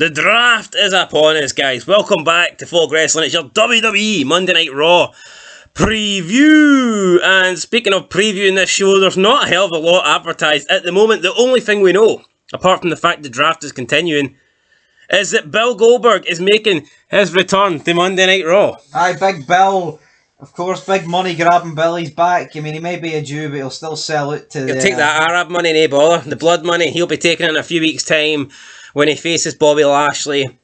The draft is upon us, guys. Welcome back to Folk Wrestling. It's your WWE Monday Night Raw preview. And speaking of previewing this show, there's not a hell of a lot advertised at the moment. The only thing we know, apart from the fact the draft is continuing, is that Bill Goldberg is making his return to Monday Night Raw. Aye, Big Bill. Of course, big money grabbing Billy's back. I mean, he may be a Jew, but he'll still sell it to He'll take that Arab money, no bother. The blood money, he'll be taking it in a few weeks' time when he faces Bobby Lashley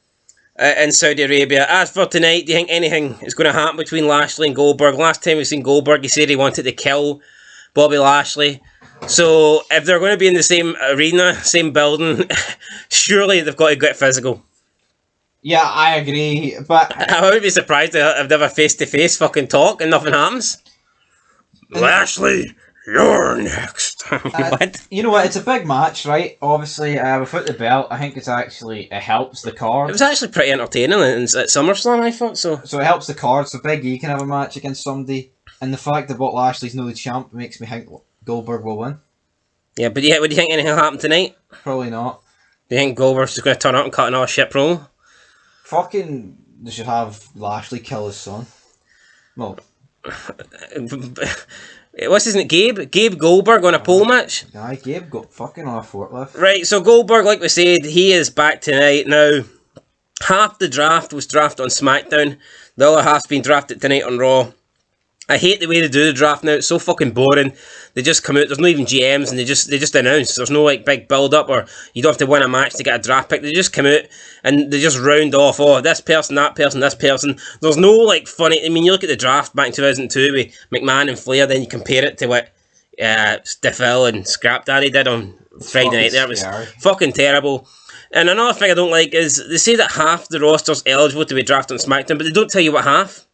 in Saudi Arabia. As for tonight, do you think anything is going to happen between Lashley and Goldberg? Last time we've seen Goldberg, he said he wanted to kill Bobby Lashley. So if they're going to be in the same arena, same building, surely they've got to get physical. Yeah, I agree, but I would be surprised if they have a face-to-face fucking talk and nothing happens. Lashley, you're next. What? You know what? It's a big match, right? Obviously, without the belt, I think it helps the card. It was actually pretty entertaining at SummerSlam, I thought so. So it helps the card. So Big E can have a match against somebody, and the fact that Lashley's no the champ makes me think Goldberg will win. Yeah, but do you think anything will happen tonight? Probably not. Do you think Goldberg's just going to turn up and cut another shit promo? Fucking, they should have Lashley kill his son. Well, what's his name? Gabe Goldberg on a pole match? Aye, Gabe got fucking on a forklift. Right, so Goldberg, like we said, he is back tonight. Now, half the draft was drafted on SmackDown. The other half's been drafted tonight on Raw. I hate the way they do the draft now. It's so fucking boring. They just come out. There's not even GMs, and they just announce. There's no like big build up, or you don't have to win a match to get a draft pick. They just come out and they just round off. Oh, this person, that person, this person. There's no like funny. I mean, you look at the draft back in 2002 with McMahon and Flair. Then you compare it to what Stiffel and Scrap Daddy did on Friday night. There, it was fucking terrible. And another thing I don't like is they say that half the roster's eligible to be drafted on SmackDown, but they don't tell you what half.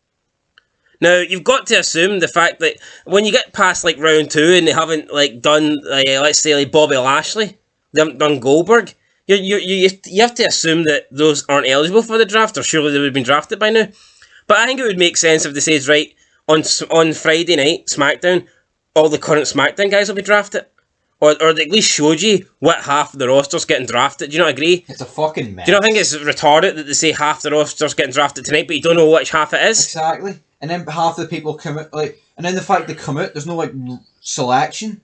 Now, you've got to assume the fact that when you get past, like, round 2 and they haven't, like, done, let's say, like, Bobby Lashley, they haven't done Goldberg, you have to assume that those aren't eligible for the draft, or surely they would have been drafted by now. But I think it would make sense if they said, right, on Friday night, SmackDown, all the current SmackDown guys will be drafted. Or at least showed you what half of the roster's getting drafted. Do you not agree? It's a fucking mess. Do you not think it's retarded that they say half the roster's getting drafted tonight, but you don't know which half it is? Exactly. And then half the people come out, like, and then the fact they come out, there's no, like, selection.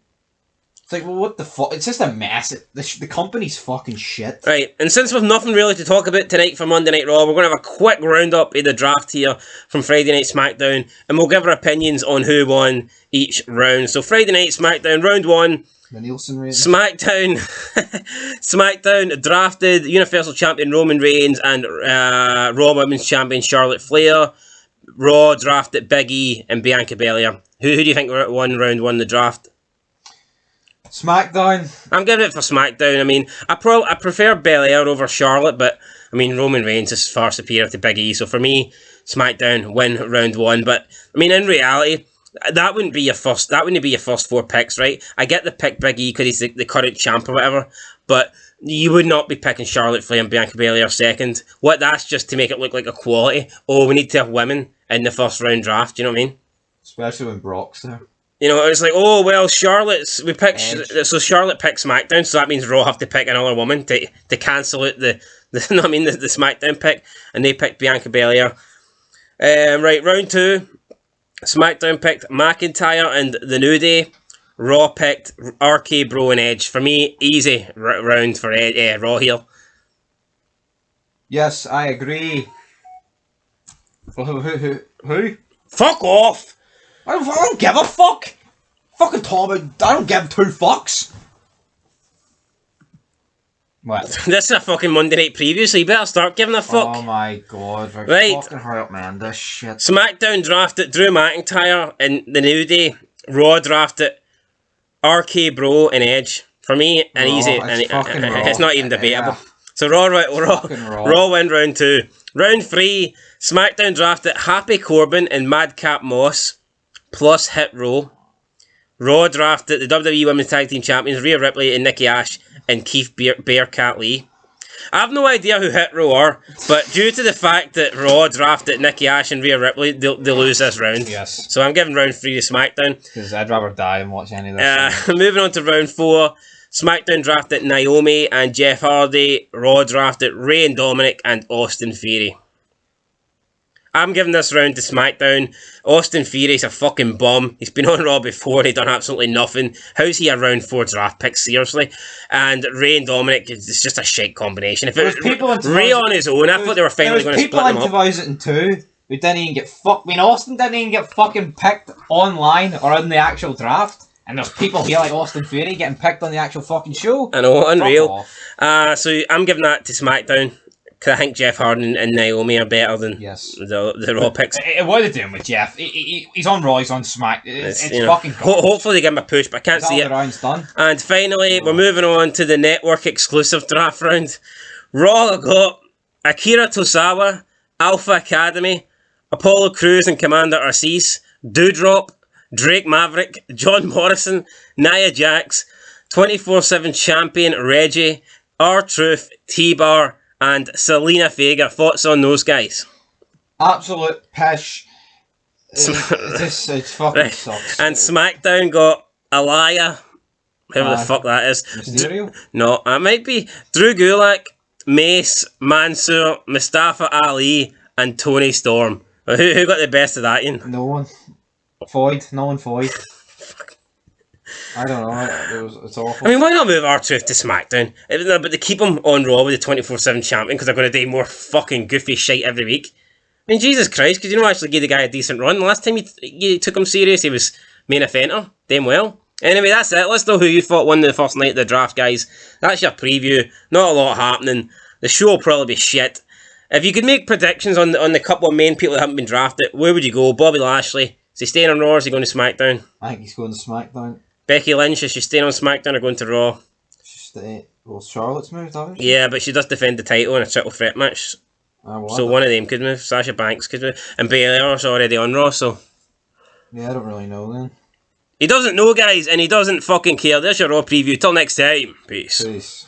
It's like, well, what the fuck? It's just a mess. The company's fucking shit. Right, and since we've nothing really to talk about tonight for Monday Night Raw, we're going to have a quick roundup of the draft here from Friday Night SmackDown, and we'll give our opinions on who won each round. So Friday Night SmackDown, round 1. The Nielsen Reigns. SmackDown drafted Universal Champion Roman Reigns and Raw Women's Champion Charlotte Flair. Raw drafted Big E and Bianca Belair. Who do you think won round 1 the draft? SmackDown. I'm giving it for SmackDown. I mean, I prefer Belair over Charlotte, but I mean Roman Reigns is far superior to Big E. So for me, SmackDown win round 1. But I mean, in reality, that wouldn't be your first. That wouldn't be your first 4 picks, right? I get the pick Big E because he's the current champ or whatever, but you would not be picking Charlotte Flair and Bianca Belair second. That's just to make it look like equality. Oh, we need to have women in the first round draft. Do you know what I mean? Especially when Brock's there. You know, it's like, oh well, Charlotte picks SmackDown, so that means Raw have to pick another woman to cancel out the SmackDown pick, and they picked Bianca Belair. Right, round 2. SmackDown picked McIntyre and the New Day. Raw picked RK Bro and Edge. For me, easy round for Raw here. Yes, I agree. Who? Fuck off! I don't give a fuck! Fucking Tom, I don't give 2 fucks! What? This is a fucking Monday Night preview, so you better start giving a fuck. Oh my god, right. Fucking hurry up, man, this shit. SmackDown drafted Drew McIntyre and the New Day. Raw drafted RK Bro and Edge. For me, an easy, it's not even debatable. Yeah. So Raw win round 2. Round 3, SmackDown drafted Happy Corbin and Madcap Moss plus Hit Row. Raw drafted the WWE Women's Tag Team Champions Rhea Ripley and Nikki Ash and Keith Bearcat Lee. I have no idea who Hit Row are, but due to the fact that Raw drafted Nikki Ash and Rhea Ripley, they'll lose this round. Yes. So I'm giving round 3 to SmackDown. Because I'd rather die and watch any of this. Moving on to round 4, SmackDown drafted Naomi and Jeff Hardy. Raw drafted Rey and Dominic and Austin Theory. I'm giving this round to SmackDown. Austin Theory's a fucking bum. He's been on Raw before. He done absolutely nothing. How's he a round 4 draft pick? Seriously. And Rey and Dominic is just a shit combination. If it was Rey on his own, I thought they were finally going to split them up. There was people in 2002 who didn't even get fucked. I mean, Austin didn't even get fucking picked online or in the actual draft. And there's people here like Austin Theory getting picked on the actual fucking show. I know, unreal. So I'm giving that to SmackDown. Because I think Jeff Hardy and Naomi are better than the Raw picks. What are they doing with Jeff? He's on Raw, he's on Smack. It's fucking hopefully they give him a push, but I can't see it. The round's done. And finally, we're moving on to the network exclusive draft round. Raw got Akira Tozawa, Alpha Academy, Apollo Crews and Commander Arceus, Doudrop, Drake Maverick, John Morrison, Nia Jax, 24/7 champion Reggie, R-Truth, T-Bar, and Selena Vega. Thoughts on those guys? Absolute pish. It fucking sucks. And SmackDown got Aliyah, whoever the fuck that is. Mysterio? No, it might be Drew Gulak, Mace, Mansoor, Mustafa Ali, and Tony Storm. Who got the best of that, Ian? No one. No one Foyd. I don't know. It's awful. I mean, why not move R-Truth to SmackDown? But they keep him on Raw with the 24/7 champion because they're going to do more fucking goofy shit every week. I mean, Jesus Christ, because you don't actually give the guy a decent run. The last time you took him serious, he was main eventer. Damn well. Anyway, that's it. Let's know who you thought won the first night of the draft, guys. That's your preview. Not a lot happening. The show will probably be shit. If you could make predictions on the couple of main people that haven't been drafted, where would you go? Bobby Lashley. Is he staying on Raw or is he going to SmackDown? I think he's going to SmackDown. Becky Lynch, is she staying on SmackDown or going to Raw? Well, Charlotte's moved, obviously. Yeah, but she does defend the title in a triple threat match. So one of them could move. Sasha Banks could move. And Baylor's already on Raw, so... Yeah, I don't really know then. He doesn't know, guys, and he doesn't fucking care. There's your Raw preview. Till next time. Peace.